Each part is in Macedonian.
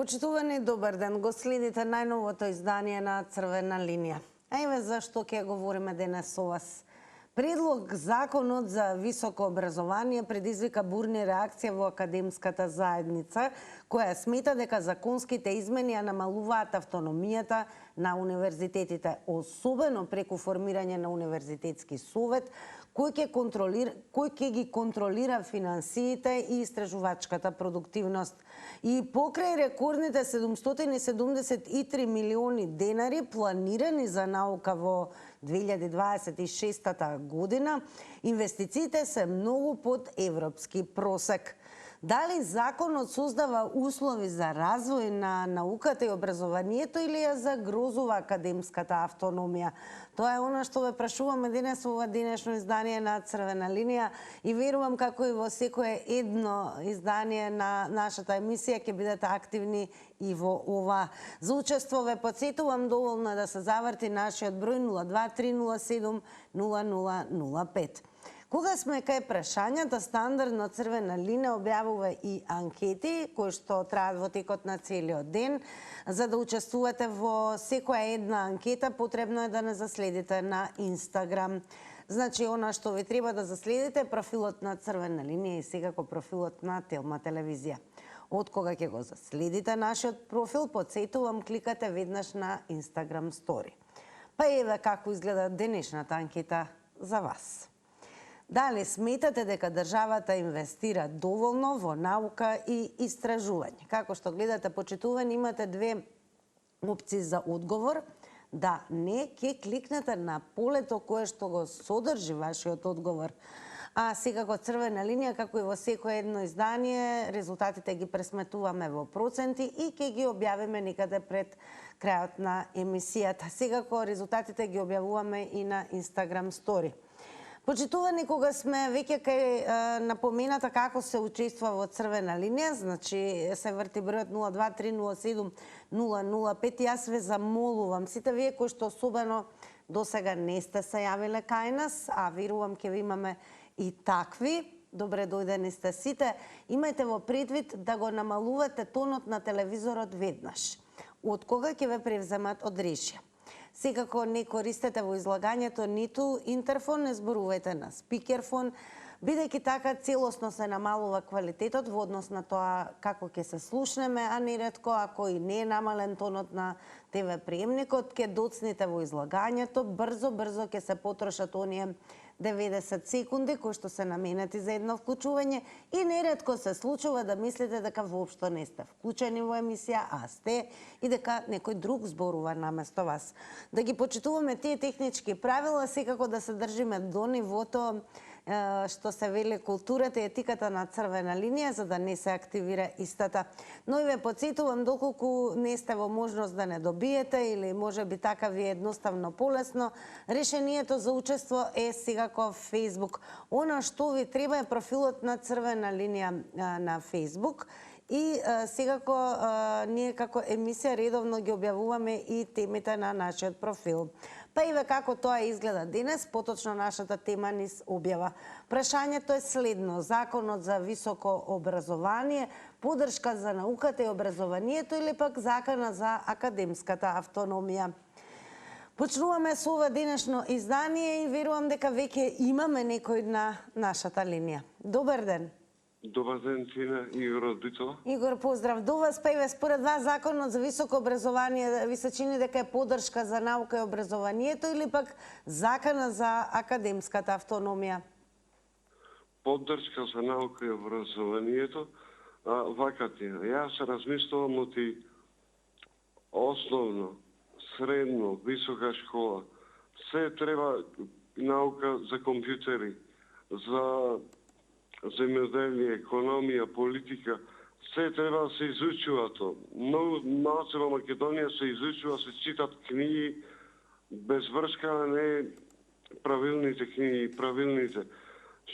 Почитувани, добар ден. Го следите најновото издание на Црвена линија. А еве зашто ќе говориме денес со вас. Предлог законот за високо образование предизвика бурни реакции во академската заедница, која смета дека законските измени ја намалуваат автономијата на универзитетите, особено преку формирање на универзитетски совет, кој ќе ги контролира финансиите и истражувачката продуктивност. И покрај рекордните 773 милиони денари планирани за наука во 2026 година, инвестициите се многу под европски просек. Дали законот создава услови за развој на науката и образованието или ја загрозува академската автономија? Тоа е она што ве прашуваме денес во ова денешно издание на Црвена линија и верувам како и во секое едно издание на нашата емисија ќе бидете активни и во ова. За учество ве подсетувам, доволно да се заврти нашиот број 02307 0005. Кога сме кај прашањата, стандардно Црвена линија објавува и анкети кои што траат во текот на целиот ден. За да учествувате во секоја една анкета, потребно е да не заследите на Инстаграм. Значи, она што ви треба да заследите е профилот на Црвена линија и секако профилот на Телма телевизија. Од кога ќе го заследите нашиот профил, подсетувам, кликате веднаш на Инстаграм стори. Па еве како изгледа денешната анкета за вас. Дали сметате дека државата инвестира доволно во наука и истражување? Како што гледате, почитувани, имате две опции за одговор. Да, не, ќе кликнете на полето кое што го содржи вашиот одговор. А секако Црвена линија, како и во секое едно издание, резултатите ги пресметуваме во проценти и ќе ги објавиме некаде пред крајот на емисијата. Секако резултатите ги објавуваме и на Инстаграм стори. Почитувани, кога сме веќе кај напомената како се учества во Црвена линија, значи се врти бројот 02307 005, јас ве замолувам, сите вие кои што особено до сега не сте се јавиле кај нас, а верувам ќе ви имаме и такви, добре дојдени сте сите, имајте во предвид да го намалувате тонот на телевизорот веднаш, од кога ќе ве превземат одрешја. Секако не користете во излагањето ниту интерфон, не зборувајте на спикерфон, бидејќи така целосно се намалува квалитетот во однос на тоа како ќе се слушнеме, а неретко ако и не е намален тонот на ТВ приемникот, ќе доцнете во излагањето, брзо ќе се потрошат оние 90 секунди кои што се наменети за едно вклучување и неретко се случува да мислите дека воопшто не сте вклучени во емисија, а сте и дека некој друг зборува наместо вас. Да ги почитуваме тие технички правила, секако да се држиме до нивото што се вели културата и етиката на Црвена линија, за да не се активира истата. Но и ве подсетувам, доколку не сте во можност да не добиете или може би така ви е едноставно полесно, решението за учество е секако Facebook. Она што ви треба е профилот на Црвена линија на Facebook. И секако ние како емисија редовно ги објавуваме и темите на нашиот профил. Па еве како тоа изгледа денес, поточно нашата тема низ објава. Прашањето е следно: законот за високо образование, поддршка за науката и образованието или пак закана за академската автономија? Почнуваме со ова денешно издание и верувам дека веќе имаме некој на нашата линија. Добар ден. Добар ден, Тина, Игор од Битола. Игор, поздрав до вас. Па еве, според вас законот за високо образование ви се чини дека е поддршка за наука и образованието или пак закана за академската автономија? Поддршка за наука и образованието, вака Тина. Јас размислувам оти основно, средно, висока школа. Се треба наука за компјутери, за земјоделие, економија, политика, се треба да се изучува тоа. Многу малце во Македонија се изучува, се читат книги, без вршка не правилните книги, правилните.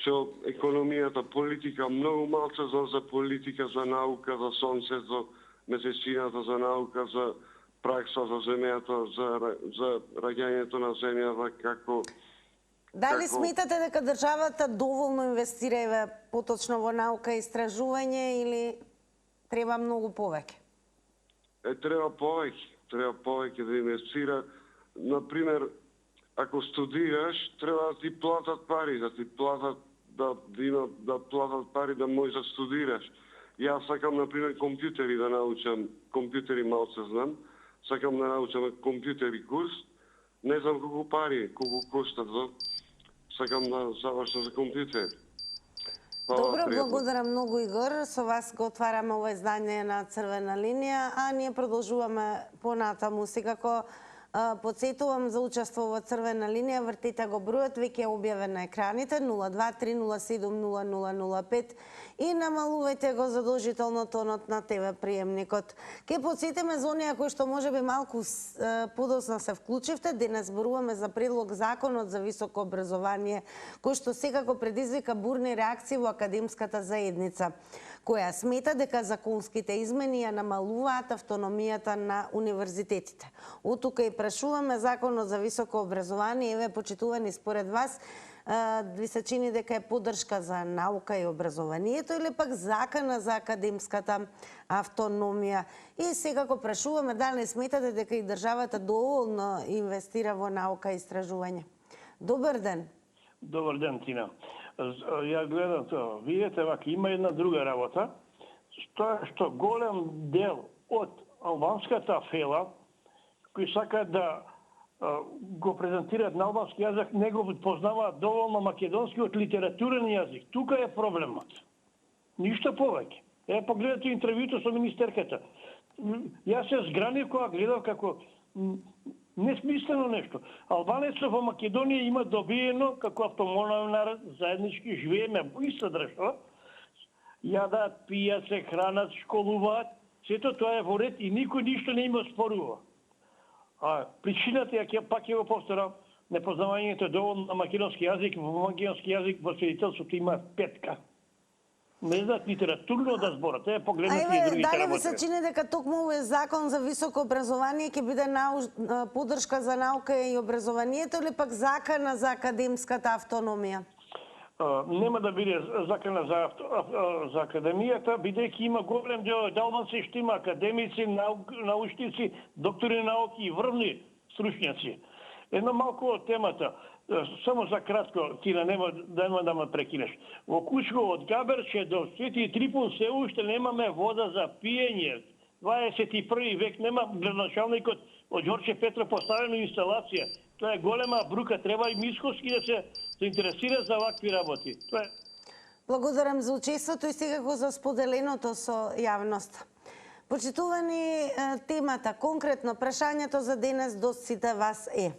Што економијата, политика, многу малце за политика, за наука, за сонцето, месечината, за наука, за пракса за земјата, за раѓањето на земјата, како... Дали сметате дека државата доволно инвестира поточно во наука и истражување или треба многу повеќе? треба повеќе да инвестира. Например, ако студираш, треба да ти платат пари, да платат пари да можеш да студираш. Јас сакам, например, компјутери да научам, компјутери малце знам, сакам да научам компјутери курс, не знам колку пари, колку коштат, сакам да завршам за компјутер. Добро, благодарам многу, Игор. Со вас го отвараме ова издание на Црвена линија, а ние продолжуваме понатаму. Секако подсетувам за учество во Црвена линија, вртете го бројот, веќе е објавен на екраните 023070005 и намалувајте го задолжително тонот на ТВ приемникот. Ке подсетиме за оние кои што можеби малку подоцна се вклучивте, денес зборуваме за предлог законот за високо образование, кој што секако предизвика бурни реакции во академската заедница, која смета дека законските измени ја намалуваат автономијата на универзитетите. Од тука и прашуваме законот за високо образование, еве почитувани според вас, ви се чини дека е поддршка за наука и образованието или пак закана за академската автономија? И секако прашуваме дали сметате дека и државата доволно инвестира во наука и истражување. Добар ден. Добар ден, Тина. Ја гледам тоа. Видете, вака има една друга работа, што голем дел од албанската фела, кои сакаат да го презентираат на албански јазик, не го познаваат доволно македонски од литературен јазик. Тука е проблемот. Ништо повеќе. Погледате интервјуто со министерката. Јас се згранив кога гледав како несмислено нешто. Албанецот во Македонија има добиено како автономен народ, заеднички живееме во иста држава. Јадат, пијат се, хранат, школуваат. Сето тоа е во ред и никој ништо не има спорува. А причината ја пак ќе го повторам, непознавањето доволно на македонски јазик, во македонски јазик во свидетелството има 5. Не знаат литературно да зборат. Погледнете и другите работи. Дали ви се чини дека токму овој закон за високо образование ќе биде поддршка за наука и образованието или пак закана за академската автономија? Нема да биде закана за академијата, бидејќи има голем дел од албанци што има академици, научници, доктори науки и врвни стручњаци. Едно малку од темата, само за кратко, Тина, нема да ме прекинеш. Во Кучко од Габерче до Свети Трипун се уште немаме вода за пиење. 21 век нема градоначалникот од Ѓорче Петров поставена инсталација. Тоа е голема брука, треба и Мисковски да се интересира за вакви работи. Тоа е. Благодарам за учеството и секако за споделеното со јавноста. Почитувани, темата, конкретно прашањето за денес до сите вас е: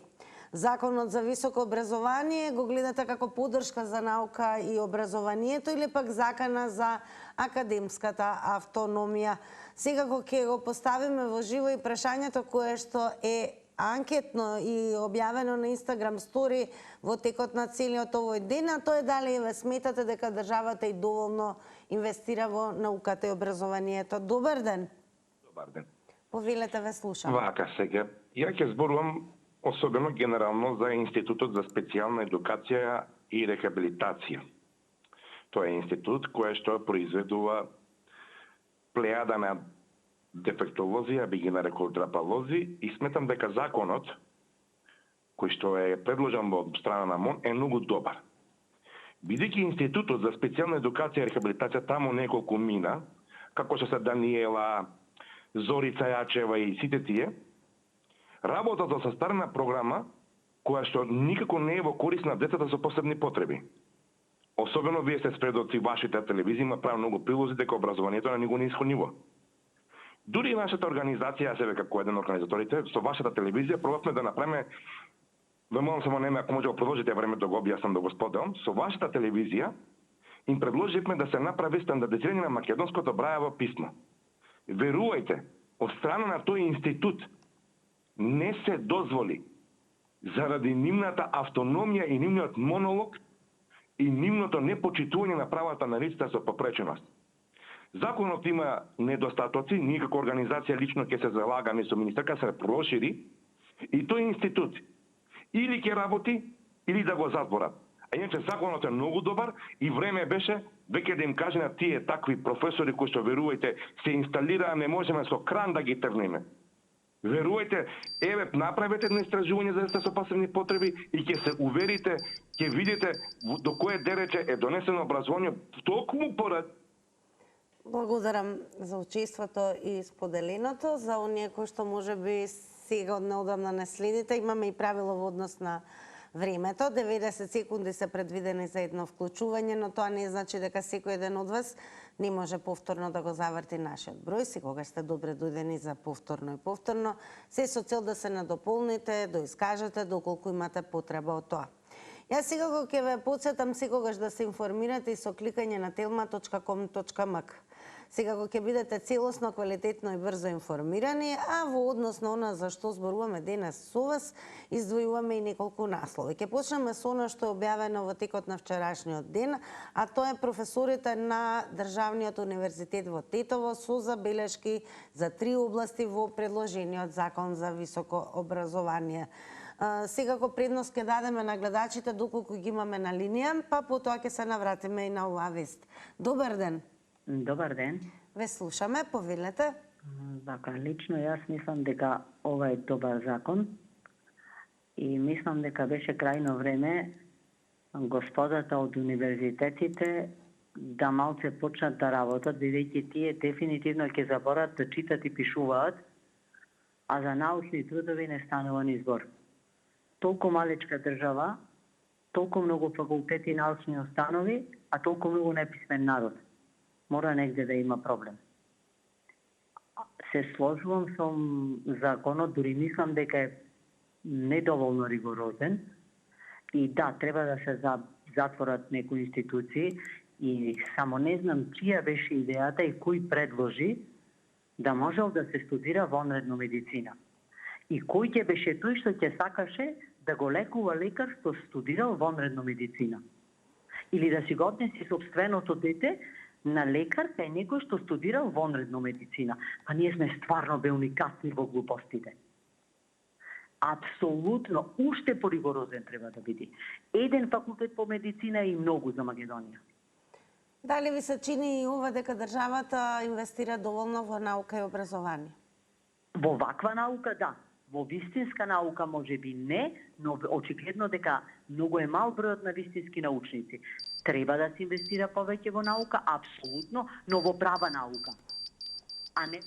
законот за високо образование го гледате како поддршка за наука и образованието или пак закана за академската автономија? Секако ќе го поставиме во живо и прашањето кое што е анкетно и објавено на Инстаграм стори во текот на целиот овој ден, а тоа е дали ве сметате дека државата и доволно инвестира во науката и образованието. Добар ден. Добар ден. Повелете, ве слушам. Вака сега, ја ќе зборувам особено генерално за Институтот за специјална едукација и рехабилитација. Тоа е институт кој што произведува плејада на дефектолози, а би ги нарекол драпалози, и сметам дека законот кој што е предложен од страна на МОН е многу добар. Бидејќи Институтот за специјална едукација и рехабилитација таму неколку мина, како што се Даниела, Зорица Јачева и сите тие, работата за состарена програма која што никако не е во корист на децата со посебни потреби. Особено вие сте спредоци вашите телевизии има прави многу прилози дека образованието на него ниско ниво. Дури и нашата организација, себе како еден од организаторите, со вашата телевизија пробавме да направиме, ве молам само неме, ако може да продолжите времето го објаснам да го споделам, со вашата телевизија им предложивме да се направи стандардизирање на македонското брајаво писмо. Верувајте, од страна на тој институт не се дозволи заради нивната автономија и нивниот монолог и нивното непочитување на правата на лицата со попреченост. Законот има недостатоци, ние како организација лично ќе се залагаме со министерка се прошири и тој институт или ќе работи или да го затворат. А иначе законот е многу добар и време беше веќе да им каже на тие такви професори кои што верувајте се инсталираа, не можеме со кран да ги трнеме. Верувајте, еве направете едно истражување за деца со пасивни потреби и ќе се уверите, ќе видите до кое дерече е донесено образование токму порад. Благодарам за учеството и споделеното. За оние кои што можеби сега од неодамна не следите, имаме и правило во однос на времето. 90 секунди се предвидени за едно вклучување, но тоа не значи дека секој еден од вас не може повторно да го заврти нашиот број. Секогаш сте добре дојдени за повторно и повторно, се со цел да се надополните, да искажете доколку имате потреба од тоа. Јас секако ќе ве потсетам секогаш да се информирате и со кликање на telma.com.mk. Секако ќе бидете целосно, квалитетно и брзо информирани, а во однос на она за што зборуваме денес со вас, издвојуваме и неколку наслови. Ќе почнеме со она што е објавено во текот на вчерашниот ден, а тоа е професорите на Државниот универзитет во Тетово со забелешки за 3 области во предложениот закон за високо образование. Секако предност ќе дадеме на гледачите доколку ги имаме на линија, па потоа ќе се навратиме и на оваа вест. Добар ден. Добар ден. Ве слушаме, повелете. Така, лично јас мислам дека ова е добар закон и мислам дека беше крајно време господата од универзитетите да малце почнат да работат, бидејќи тие дефинитивно ќе заборат да читат и пишуваат, а за научни трудови не станува ни збор. Толку малечка држава, толку многу факултети и научни установи, а толку многу неписмен народ. Мора негде да има проблем. Се сложувам со законот, дури мислам дека е недоволно ригорозен и да, треба да се затворат некои институции и само не знам чија беше идејата и кој предложи да можел да се студира вонредно медицина. И кој ќе беше тој што ќе сакаше да го лекува лекар што студирал вонредно медицина. Или да си го однеси собственото дете на лекар кај некој што студирал вонредно медицина. Па ние сме стварно уникатни во глупостите. Апсолутно, уште поригорозен треба да биде. Еден факултет по медицина и многу за Македонија. Дали ви се чини и ова дека државата инвестира доволно во наука и образование? Во ваква наука, да. Во вистинска наука може би не, но очигледно дека многу е мал бројот на вистински научници. Треба да се инвестира повеќе во наука, апсолутно, но во права наука. А не...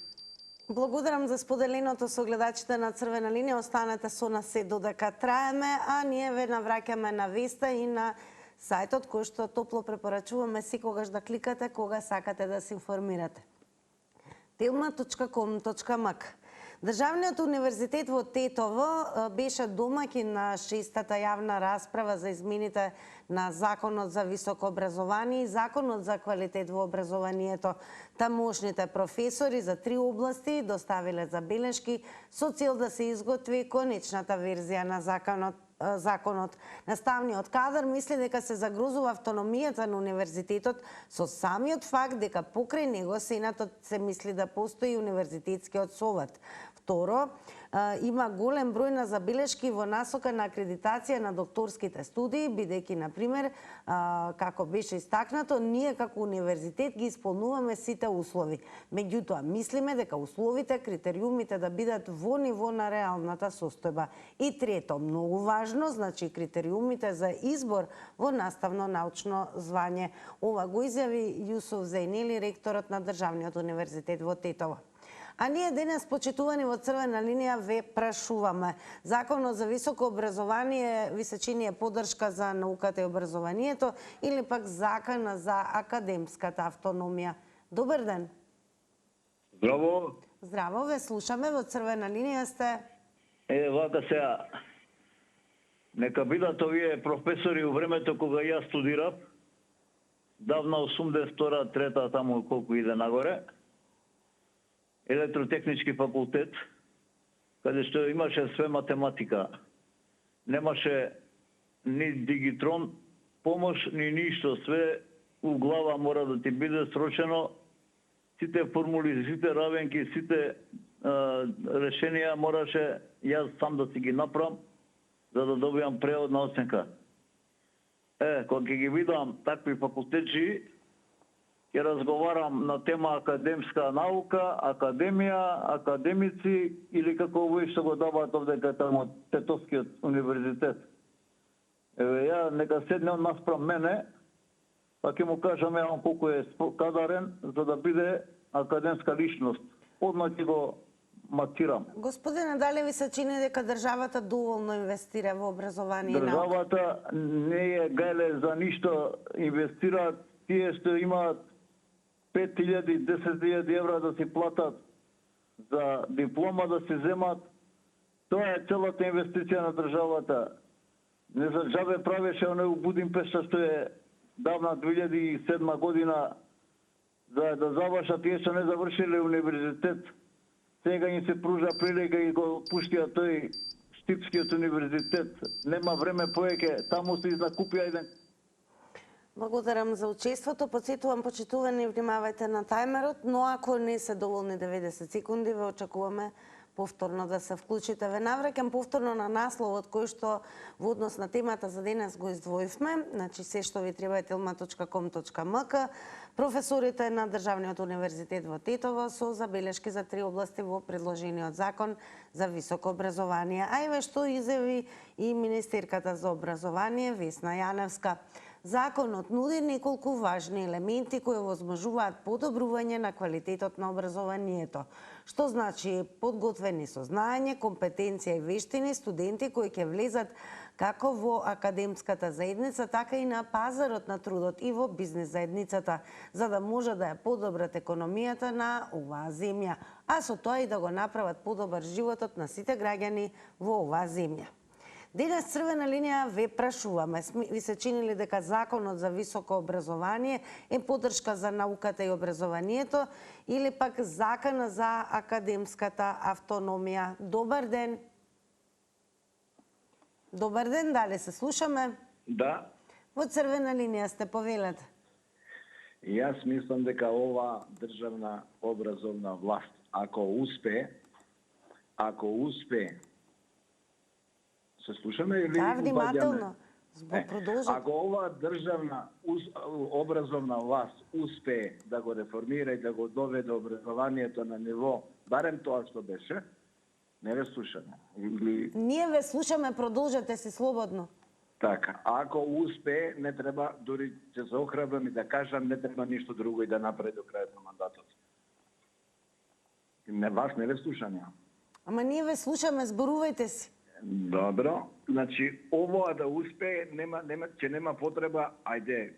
Благодарам за споделеното со гледачите на Црвена линија. Останете со нас се додека траеме, а ние ве навраќаме на веста и на сајтот кој што топло препорачуваме секогаш да кликате кога сакате да се информирате. telma.com.mk. Државниот универзитет во Тетово беше домаќин на 6-та јавна расправа за измените на Законот за високо образование и Законот за квалитет во образованието. Тамошните професори за 3 области доставиле забелешки со цел да се изготви конечната верзија на законот. Наставниот кадар мисли дека се загрозува автономијата на универзитетот со самиот факт дека покрај него Сенатот се мисли да постои универзитетскиот совет. Второ, има голем број на забелешки во насока на акредитација на докторските студии, бидејќи, например, како беше истакнато, ние како универзитет ги исполнуваме сите услови. Меѓутоа, мислиме дека условите, критериумите да бидат во ниво на реалната состојба. И трето, многу важно, значи критериумите за избор во наставно научно звање. Ова го изјави Јусуф Зејнели, ректорот на Државниот универзитет во Тетово. А ние денес, почитувани во Црвена линија, ве прашуваме. Законот за високо образование ви се чини е поддршка за науката и образованието или пак закон за академската автономија? Добар ден. Здраво. Здраво, ве слушаме, во Црвена линија сте. Вака сега. Нека бидат овие професори у времето кога јас студирав, давна 82-та, 3-та, таму колку иде нагоре, електротехнички факултет, каде што имаше све математика. Немаше ни дигитрон помош, ни ништо. Све у глава мора да ти биде срочено. Сите формули, сите равенки, сите решенија мораше јас сам да си ги направам, за да добијам преодна оценка. Кога ќе ги видам такви факултетчи, ќе разговарам на тема академска наука, академија, академици или како овој што го даваат овде таму Тетовскиот универзитет. Еве ја нека седне он наспрам мене, па ќе му кажам он колку е кадарен за да биде академска личност. Одма ќе го матирам. Господине, дали ви се чини дека државата доволно инвестира во образование и наука? Државата не е гајле за ништо инвестираат тие што имаат 5.000, 10.000 евра да си платат за диплома да се земат. Тоа е целата инвестиција на државата. Не за џабе правеше оне у Будимпешта што е давна 2007 година за да завршат тие што не завршиле универзитет. Сега им се пружа прилика и го пуштија тој Штипскиот универзитет. Нема време повеќе, таму се изнакупија еден. Благодарам за учеството. Подсетувам, почитувани, внимавајте на тајмерот, но ако не се доволни 90 секунди, ве очекуваме повторно да се вклучите. Ве навраќам повторно на насловот кој што во однос на темата за денес го издвоивме. Значи, се што ви треба е tilma.com.mk. Професорите на Државниот универзитет во Тетово со забелешки за 3 области во предложениот закон за високо образование. А еве што изјави и министерката за образование Весна Јаневска. Законот нуди неколку важни елементи кои возможуваат подобрување на квалитетот на образованието. Што значи подготвени со знаење, компетенција и вештини студенти кои ќе влезат како во академската заедница, така и на пазарот на трудот и во бизнес заедницата, за да може да ја подобрат економијата на оваа земја, а со тоа и да го направат подобар животот на сите граѓани во оваа земја. Денес Црвена линија ве прашуваме, ви се чини ли дека законот за високо образование е поддршка за науката и образованието или пак закона за академската автономија? Добар ден. Добар ден, дали се слушаме? Да. Во Црвена линија сте, повелете. Јас мислам дека ова државна образовна власт, ако успее, се слушаме или Да, внимателно. Продолжете. Ако ова државна образовна власт успее да го реформира и да го доведе образованието на ниво, барем тоа што беше, не ве слушаме. Ние ве слушаме, продолжете си слободно. Така, ако успее, не треба, дури ќе се охрабрам и да кажам, не треба ништо друго и да направи до крајот на мандатот. Вас не ве слушаме. Ама ние ве слушаме, зборувајте си. Добро, значи овоа да успее, ќе нема потреба, ајде,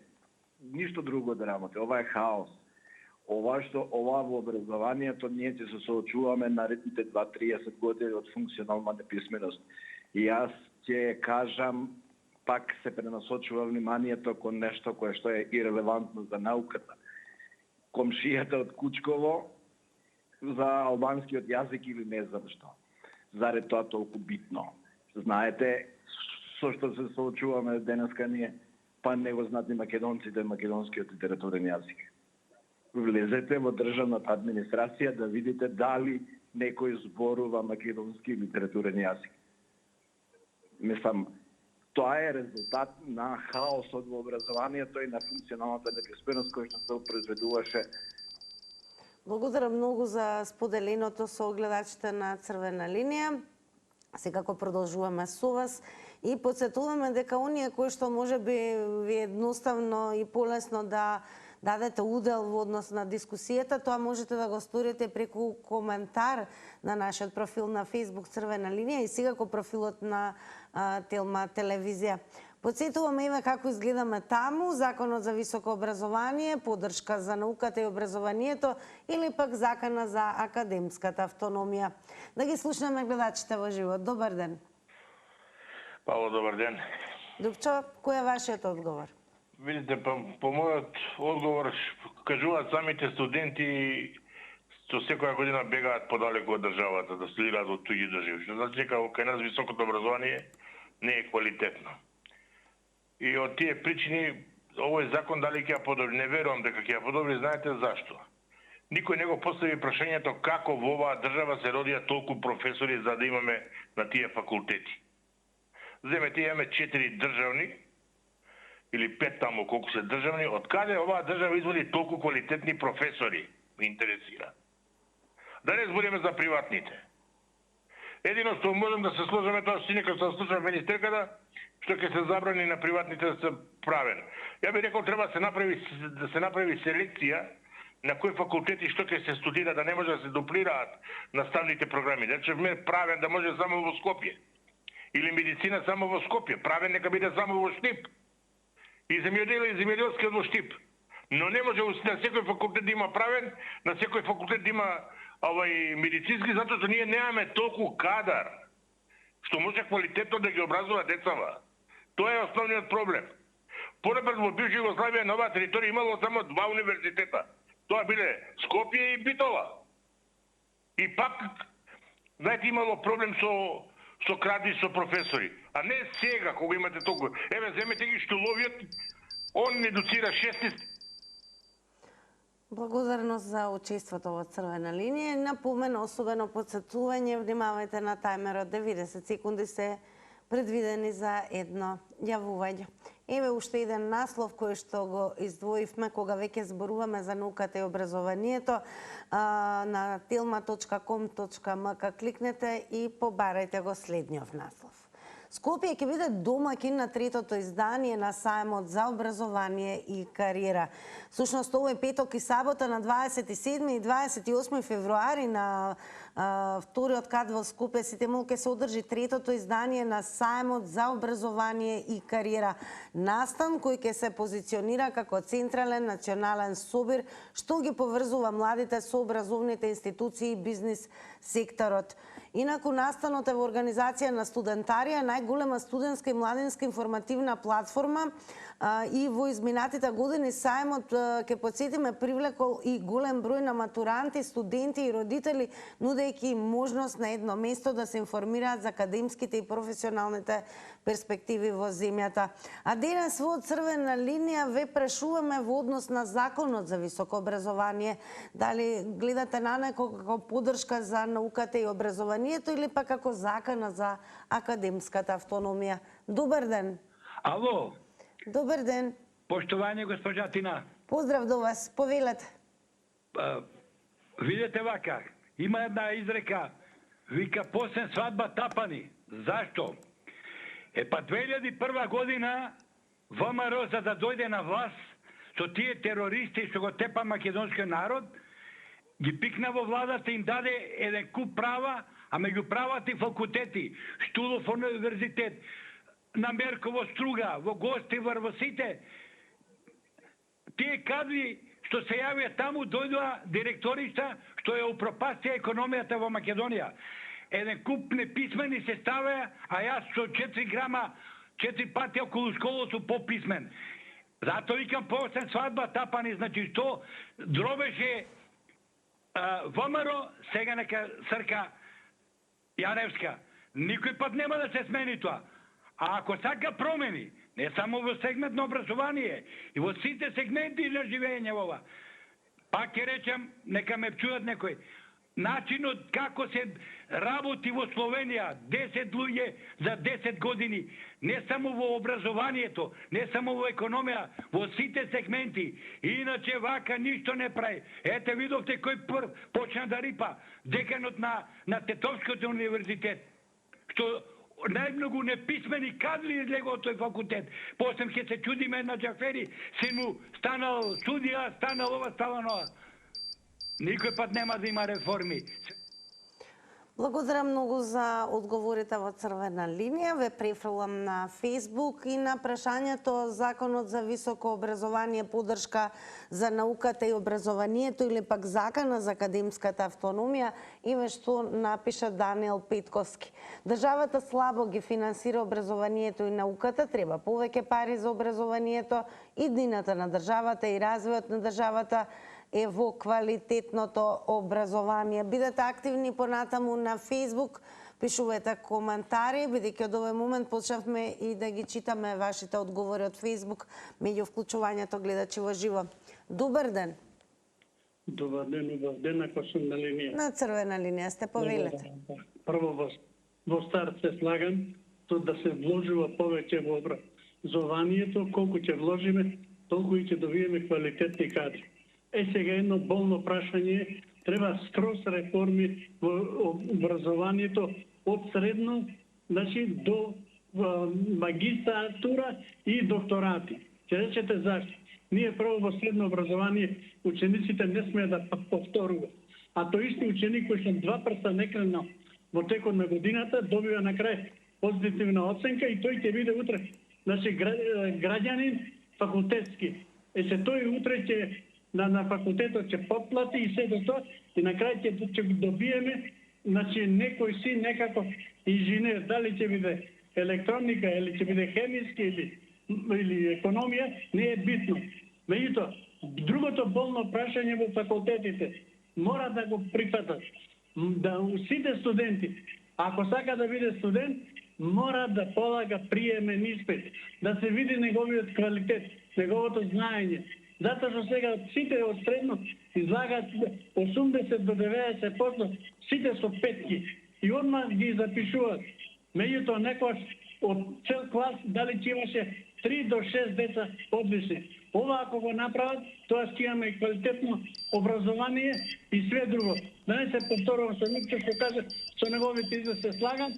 ништо друго да работи. Ова е хаос. Ова во образованието ние ќе се соочуваме наредните 2-30 години од функционална неписменост. И јас ќе кажам, пак се пренасочува вниманието кон нешто кое што е ирелевантно за науката. Комшијата од Кучково за албанскиот јазик или не знам што. Заради тоа толку битно. Знаете, со што се соочуваме денеска ние, па не го знаат и македонците македонскиот литературен јазик. Влезете во државната администрација да видите дали некој зборува македонски литературен јазик. Мислам, тоа е резултат на хаосот во образованието и на функционалната неписменост која што се произведуваше. Благодарам многу за споделеното со гледачите на Црвена линија. Секако продолжуваме со вас и подсетуваме дека оние кои што може би ви едноставно и полесно да дадете удел во однос на дискусијата, тоа можете да го сторите преку коментар на нашиот профил на Facebook Црвена линија и секако профилот на Телма телевизија. Подсетуваме еве како изгледаме таму, законот за високо образование, поддршка за науката и образованието или пак закона за академската автономија. Да ги слушнеме гледачите во живот. Добар ден. Павло, добар ден. Дупчо, кој е вашиот одговор? Видите, по мојот одговор кажуваат самите студенти што секоја година бегаат подалеку од државата да студираат во туѓи држави. Што значи дека кај нас високото образование не е квалитетно. И од тие причини овој закон дали ќе ја подобри, не верувам дека ќе ја подобри, знаете зашто? Никој не го постави прашањето како во оваа држава се родија толку професори за да имаме на тие факултети. Земете, имаме 4 државни или 5 таму колку се државни, од каде оваа држава изводи толку квалитетни професори? Ме интересира. Да не збориме за приватните. Едино што можам да се сложиме тоа што некој се слушам министерката, што ќе се забрани на приватните да се правен. Ја би рекол треба да се направи селекција на кои факултети што ќе се студира, да не може да се дуплираат наставните програми. Речевме правен да може само во Скопје. Или медицина само во Скопје. Правен нека биде само во Штип. И земјоделие и земјоделски во Штип. Но не може на секој факултет да има правен, на секој факултет да има медицински, затоа што ние немаме толку кадар што може квалитетно да ги образува децава. Тоа е основниот проблем. Понапред во бивша Југославија на оваа територија имало само 2 универзитета. Тоа биле Скопје и Битола. И пак, знаете, имало проблем со крадби со професори. А не сега, кога имате толку. Еве, земете ги Штуловиот, он не доцира 16. Благодарност за учеството во Црвена линија. Напомена, особено подсетување, внимавајте на тајмерот, 90 секунди се предвидени за едно јавување. Еве уште еден наслов кој што го издвоивме кога веќе зборуваме за науката и образованието. На telma.com.mk кликнете и побарајте го следниот наслов. Скопје ќе биде домаќин на третото издание на Сајмот за образование и кариера. Всушност, овој петок и сабота на 27 и 28 февруари на вториот кат во Скопје Ситемол ќе се одржи третото издание на Сајмот за образование и кариера. Настан кој ќе се позиционира како централен национален собир што ги поврзува младите со образовните институции и бизнис секторот. Инаку настанот е во организација на Студентарија, најголема студентска и младинска информативна платформа, и во изминатите години Сајмот, ќе подсетиме, привлекол и голем број на матуранти, студенти и родители, нудејќи им можност на едно место да се информираат за академските и професионалните перспективи во земјата. А денес во Црвена линија ве прашуваме во однос на Законот за високо образование. Дали гледате на него како поддршка за науката и образованието или пак како закана за академската автономија? Добар ден. Ало. Добар ден. Поштовање, госпожа Тина. Поздрав до вас. Повелете. Видете вака, има една изрека, вика посен свадба тапани. Зашто? Па 2001 година ВМРО за да дојде на власт со тие терористи што го тепа македонскиот народ, ги пикна во владата, им даде еден куп права, а меѓу правата и факултети, Штулов универзитет, на Мерково Струга, во Гостивар, во сите. Тие кадри што се јавија таму дојдоа директоришта што ја упропастија економијата во Македонија. Еден куп неписмени се ставеа, а јас со 4 грама, 4 пати околу школа су пописмен. Зато викам посен свадба тапани, значи што дробеше ВМРО, сега нека срка Јаневска. Никој пат нема да се смени тоа. А ако сака промени, не само во сегмент на образование, и во сите сегменти на живење ова, пак ќе речем, нека ме чуат некој, начинот како се работи во Словенија, 10 луѓе за 10 години, не само во образованието, не само во економија, во сите сегменти. Иначе вака ништо не прави. Ете, видовте кој прв почна да рипа, деканот на Тетовскиот универзитет, што најмногу неписмени кадри излего од тој факултет. После ќе се чудиме на Џафери, син му станал судија, станал ова, станал ова. Никој пат нема да има реформи. Благодарам многу за одговорите во Црвена линија. Ве префрлам на Facebook и на прашањето Законот за високо образование, поддршка за науката и образованието или пак закана за академската автономија, еве што напиша Даниел Петковски. Државата слабо ги финансира образованието и науката, треба повеќе пари за образованието, и иднината на државата и развојот на државата е во квалитетното образование. Бидете активни понатаму на Facebook, пишувате коментари, бидејќи од овој момент почнавме и да ги читаме вашите одговори од Facebook меѓу вклучувањето гледачи во живо. Добар ден. Добар ден, ако сум на линија. На Црвена линија сте, повелете. Прво во старт се слагам, то да се вложува повеќе образованието, колку ќе вложиме, толку и ќе добиеме квалитетни кадри. Сега едно болно прашање, треба скроз реформи во образованието од средно, значи до магистратура и докторати. Ќе речете зашто? Ние прво во средно образование учениците не смеат да повторуваат. А тој исти ученик кој што 2 прста не кренал во текот на годината добива на крај позитивна оценка и тој ќе биде утре, значи граѓанин факултетски. Се тој утре ќе на факултетот ќе поплати и се до тоа и на крај ќе добиеме, значи некој си некако инженер, дали ќе биде електроника или ќе биде хемиски или економија, не е битно. Меѓутоа, другото болно прашање во факултетите мора да го прифатат. Да сите студенти, ако сака да биде студент, мора да полага приемен испит, да се види неговиот квалитет, неговото знаење. Затоа што сега сите од средно излагаат 80 до 90%, сите со петки и одмah ги запишуваат. Меѓутоа некојаш од цел клас дали ќе имаше 3 до 6 деца одлични. Ова ако го направат, тоа ќе имаме и квалитетно образование и све друго. Да не се повторувам со Микчо што каже, со неговите изрази се слагам.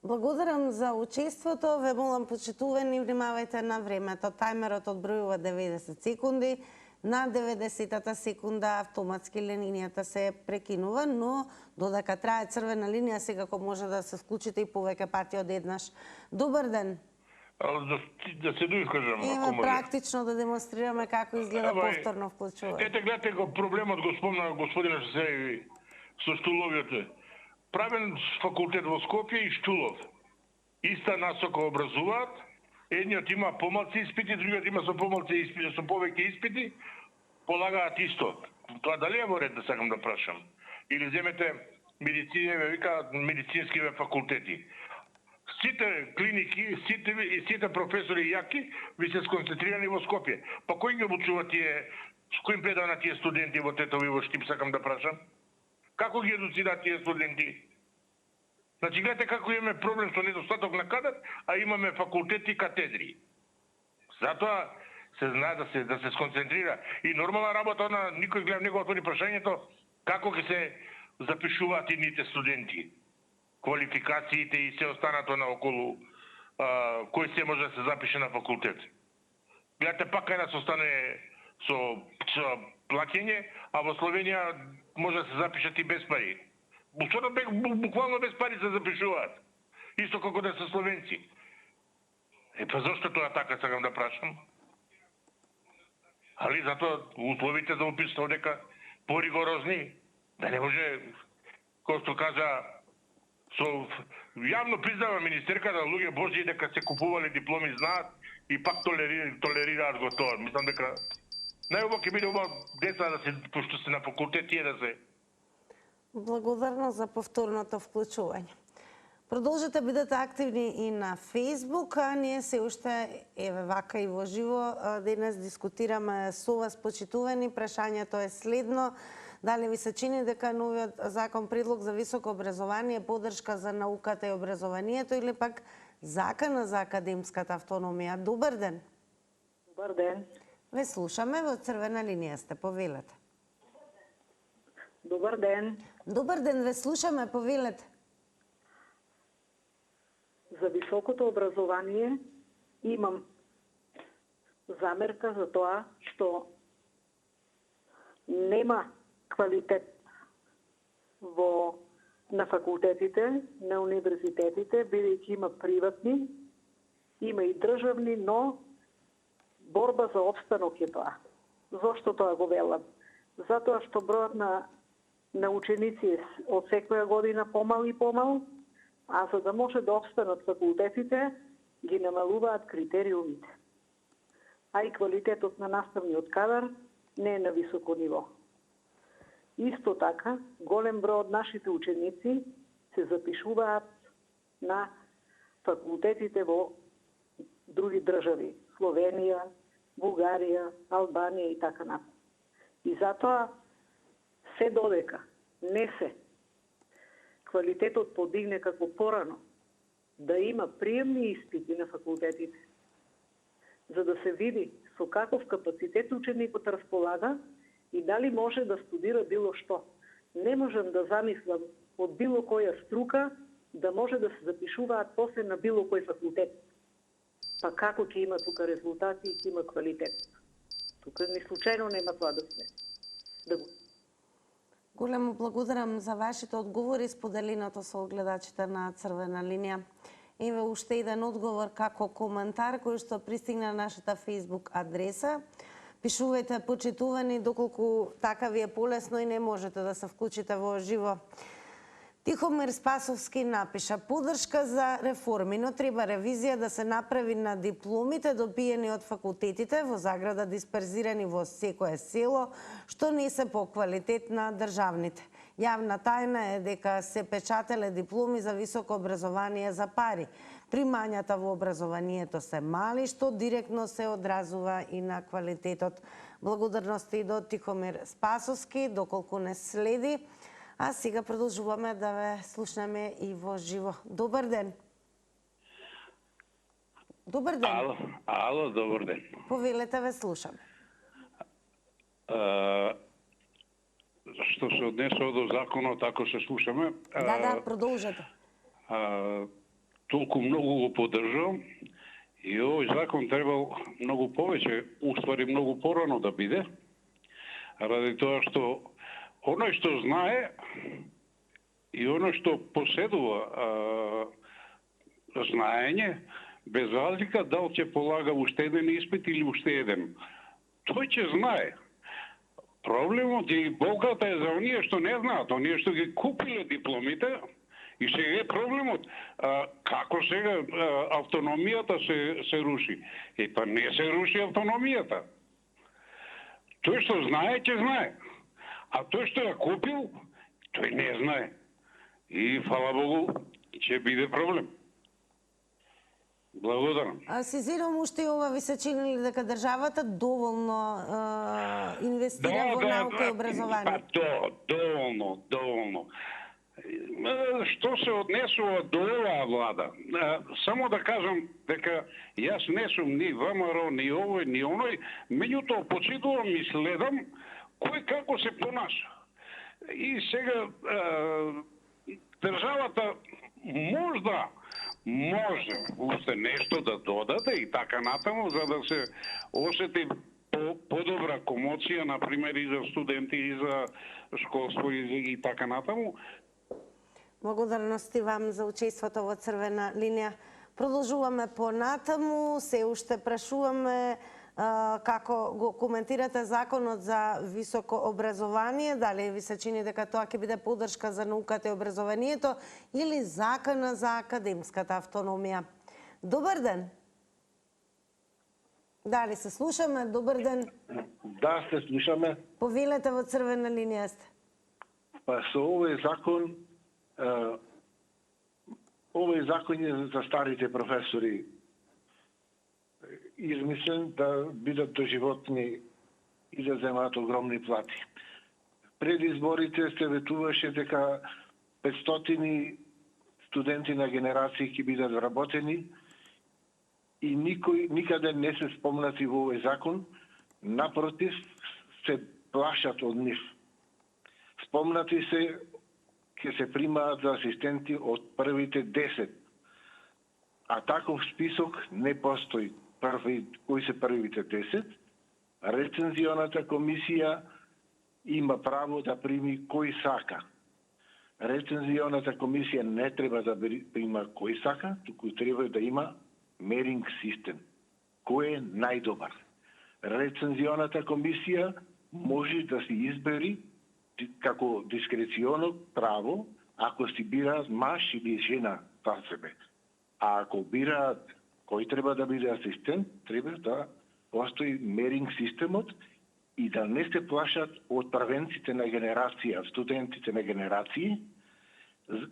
Благодарам за учеството. Ве молам, почитувани, внимавајте на времето. Тајмерот одбројува 90 секунди. На 90-та секунда автоматски линијата се прекинува, но додека трае црвена линија, секако може да се вклучите и повеќе пати од еднаш. Добар ден. Да се доискажам, ако може. Практично да демонстрираме како изгледа повторно вклучување. Ете, гледате го проблемот, го спомна господина што се со Штуловиот. Правен факултет во Скопје и Штулов. Иста насока образуваат, едниот има помалци испити, другиот има со помалци испити, со повеќе испити, полагаат исто. Тоа дали е во ред, да сакам да прашам? Или земете медицинскиве факултети. Сите клиники, сите професори јаки ви се сконцентрирани во Скопје. Па кој ги обучува тие, кој им предава на тие студенти во Тетово и во Штип, сакам да прашам? Како ги едуцираат тие студенти? Значи, гледате како имаме проблем со недостаток на кадар, а имаме факултети и катедри. Затоа се знае да се сконцентрира. И нормална работа, никој гледам не го отвори прашањето, како ќе се запишуваат идните студенти, квалификациите и се останато наоколу, кој се може да се запише на факултет. Гледате, пак кај нас остане со плаќење, а во Словенија може да се запишат и без пари. Буквално без пари се запишуваат. Исто како да се словенци. Па зашто тоа така, сакам да прашам? Али затоа условите за упис се дека поригорозни, да не може, кој што кажа, јавно признава министерката луѓе Божи дека се купували дипломи, знаат и пак толерираат го тоа. Мислам дека најубаво ќе биде деца да се, пошто се на факултет, тие да се. Благодарно за повторното вклучување. Продолжете бидете активни и на Facebook, а ние се уште еве вака и во живо денес дискутираме со вас, почитувани. Прашањето е следно: дали ви се чини дека новиот закон предлог за високо образование е поддршка за науката и образованието или пак закана за академската автономија? Добар ден. Добар ден. Ве слушаме, во црвена линија сте, повелете. Добар ден. Добар ден, ве слушаме, повелете. За високото образование имам замерка за тоа што нема квалитет на факултетите, на универзитетите, бидејќи има приватни, има и државни, но борба за опстанок е тоа. Зошто тоа го велам? Затоа што бројот на ученици од секоја година помал и помал, а за да може да опстанат факултетите, ги намалуваат критериумите. А и квалитетот на наставниот кадар не е на високо ниво. Исто така, голем број од нашите ученици се запишуваат на факултетите во други држави, Словенија, Бугарија, Албанија и така напред. И затоа се додека не се квалитетот подигне како порано да има приемни испити на факултетите, за да се види со каков капацитет ученикот располага и дали може да студира било што. Не можам да замислам од било која струка да може да се запишуваат после на било кој факултет. Па како ќе има тука резултати и ќе има квалитет? Тука ни случајно нема тоа да се. Големо благодарам за вашите одговори, споделеното со гледачите на Црвена линија. Еве уште еден одговор како коментар кој што пристигна на нашата Facebook адреса. Пишувајте, почитувани, доколку така ви е полесно и не можете да се вклучите во живо. Тихомир Спасовски напиша: поддршка за реформи, но треба ревизија да се направи на дипломите добиени од факултетите во заграда дисперзирани во секое село, што не се по квалитет на државните. Јавна тајна е дека се печателе дипломи за високо образование за пари. Примањата во образованието се мали, што директно се одразува и на квалитетот. Благодарности до Тихомир Спасовски, доколку не следи. А сега продолжуваме да ве слушнеме и во живо. Добар ден. Добар ден. Ало, добар ден. Повелете, ве слушаме. Што се однесува до законот, ако се слушаме... Да, продолжете. Толку многу го поддржувам и овој закон требал многу повеќе, уствари многу порано да биде, ради тоа што оној што знае и оној што поседува знаење, без разлика дали ќе полага уште еден испит или уште еден, тој ќе знае. Проблемот и болката е за оние што не знаат, оние што ги купиле дипломите. И сега е проблемот, како сега автономијата се руши. Па не се руши автономијата. Тој што знае, ќе знае. А тој што ја купил, тој не знае. И, фала Богу, ќе биде проблем. Благодарам. Сезирам уште и ова, ви се чинили дека државата доволно инвестира во наука и образование? Доволно. Што се однесува до оваа влада, само да кажам дека јас не сум ни ВМРО, ни овој, ни оној, меѓутоа почитувам и следам кој како се понаша. И сега државата може уште нешто да додаде и така натаму, за да се осети подобра комоција, например и за студенти, и за школство и така натаму. Благодарности вам за учеството во Црвена линија. Продолжуваме понатаму, се уште прашуваме како го коментирате законот за високо образование, дали ви се чини дека тоа ќе биде поддршка за науката и образованието или закона за академската автономија. Добар ден. Дали се слушаме? Добар ден. Да, се слушаме. Повелете, во Црвена линија сте. Па со овој закон е за старите професори измислен да бидат доживотни и да земаат огромни плати. Пред изборите се ветуваше дека 500 студенти на генерации ќе бидат вработени и никаде не се спомнати во овој закон, напротив се плашат од нив. Спомнати се ќе се примаат за асистенти од првите 10. А таков список не постои. Кои се првите 10? Рецензионата комисија има право да прими кој сака. Рецензионата комисија не треба да прима кој сака, туку треба да има меринг систем. Кој е најдобар? Рецензионата комисија може да се избери како дискреционо право, ако си бираат маж или жена за себе. А ако бираат кој треба да биде асистент, треба да постои меринг системот и да не се плашат од првенците на генерација, студентите на генерации,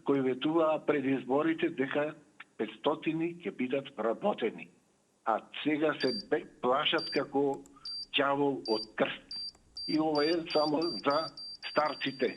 кои ветуваа пред изборите дека 500 ќе бидат вработени. А сега се плашат како ѓавол од крст. И ова е само за старците.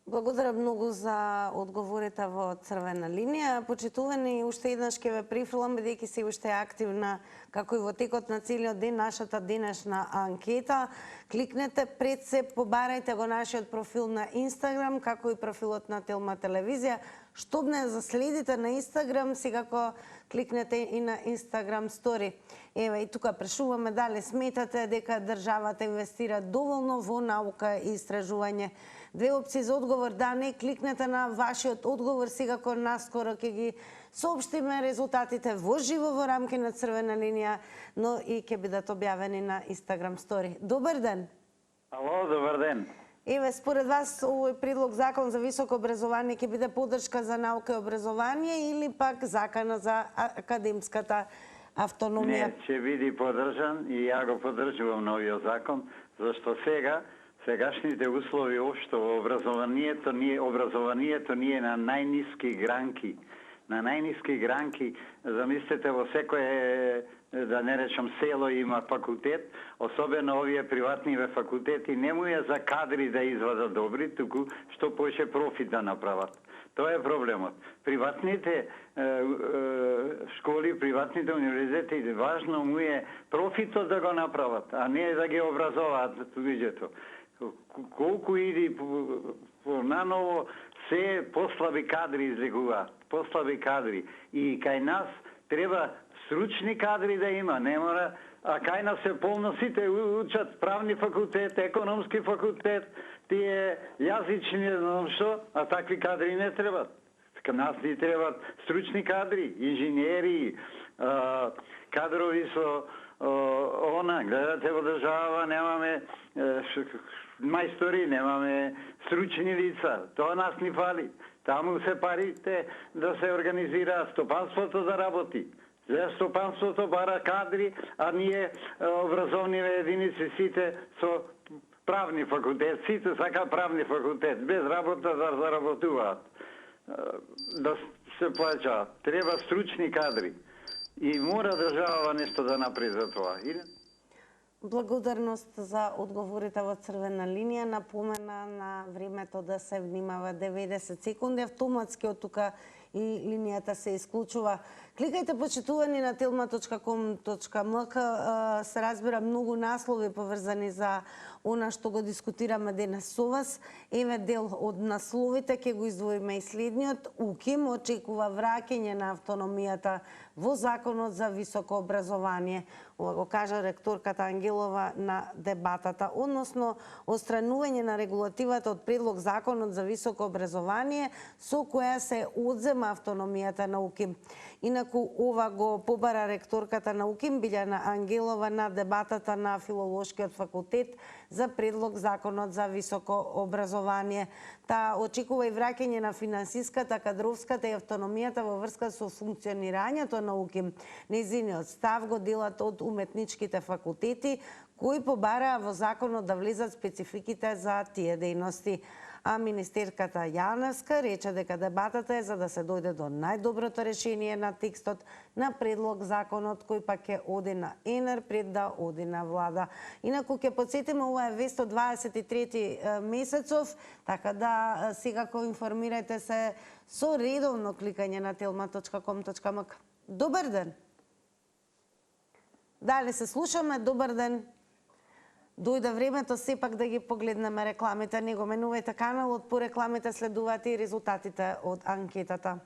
Благодарам многу за одговорите во црвена линија. Почитувани, уште еднаш ќе ве прифрлам, бидејќи се уште активна, како и во текот на целиот ден, нашата денешна анкета. Кликнете пред се, побарајте го нашиот профил на Инстаграм, како и профилот на Телма телевизија. Што не заследите на Инстаграм, секако кликнете и на Инстаграм стори. Еве, и тука прашуваме дали сметате дека државата инвестира доволно во наука и истражување. Две опции за одговор, да, не, кликнете на вашиот одговор, секако наскоро ќе ги соопштиме резултатите во живо во рамки на црвена линија, но и ќе бидат објавени на Инстаграм стори. Добар ден! Ало, добар ден! Еве, според вас, овој предлог закон за високо образование ќе биде поддршка за наука и образование или пак закана за академската автономија? Не, ќе биде поддржан и ја го поддржувам новиот закон, зашто сегашните услови општо во образованието ние на најниски гранки. На најниски гранки, замислете, во секое, да не речам, село има факултет, особено овие приватниве факултети не му е за кадри да извадат добри, туку што поише профит да направат. Тоа е проблемот. Приватните школи, приватните универзитети, важно му е профитот да го направат, а не да ги образуваат луѓето. Колку иди по наново, се послаби кадри излегуваат, послаби кадри. И кај нас треба стручни кадри да има, не мора, а кај нас се полно сите учат правни факултет, економски факултет, тие јазични, што, а такви кадри не требат. Кај нас ни требат стручни кадри, инженери, кадрови со гледате во држава, немаме мајстори, немаме стручни лица. Тоа нас ни фали. Таму се парите да се организира стопанството да работи. За стопанството бара кадри, а ние образовниве единици сите со правни факултет, сите сака правни факултет, без работа да заработуваат, да се плаќаат. Треба стручни кадри. И мора држава нешто да направи за тоа. Благодарност за одговорите во црвена линија. Напомена на времето да се внимава 90 секунди. Автоматски од тука и линијата се исклучува. Кликајте, почитувани, на telma.com.mk. Се разбира многу наслови поврзани за она што го дискутираме денес со вас. Еве дел од насловите, ќе го издвоиме и следниот. УКИМ очекува враќање на автономијата во Законот за високо образование. Ова го кажа ректорката Ангелова на дебатата, односно отстранување на регулативата од предлог Законот за високо образование со која се одзема автономијата на УКИМ. Инаку ова го побара ректорката на УКИМ Билјана Ангелова на дебатата на Филолошкиот факултет за предлог Законот за високо образование. Таа очекува и враќање на финансиската, кадровската и автономијата во врска со функционирањето на УКИМ. Нејзиниот став го делат од уметничките факултети, кои побараа во законот да влезат спецификите за тие дејности. А министерката Јаневска рече дека дебатата е за да се дојде до најдоброто решение на текстот на предлог законот, кој пак ќе оди на ЕНР пред да оди на влада. Инаку ќе подсетиме, ова е вест од 23 месецов, така да секако информирајте се со редовно кликање на telma.com.mk. Добар ден! Дали се слушаме? Добар ден! Дојде времето сепак да ги погледнеме рекламите. Не го менувајте каналот, по рекламите следуваат и резултатите од анкетата.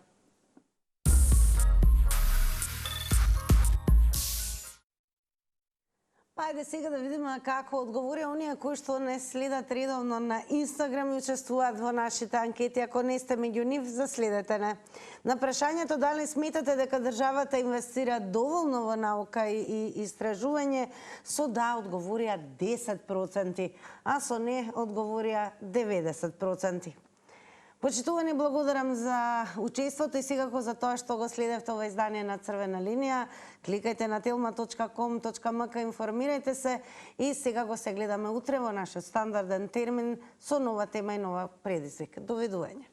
Ајде сега да видиме како одговори оние кои што не следат редовно на Инстаграм и учествуваат во нашите анкети. Ако не сте меѓу нив, заследете не. На прашањето дали сметате дека државата инвестира доволно во наука и истражување, со да одговорија 10%, а со не одговорија 90%. Почитувани, благодарам за учеството и секако за тоа што го следевте ова издание на Црвена линија. Кликајте на telma.com.mk, информирајте се и сега го се гледаме утре во нашиот стандарден термин со нова тема и нова предизвик. Довидување.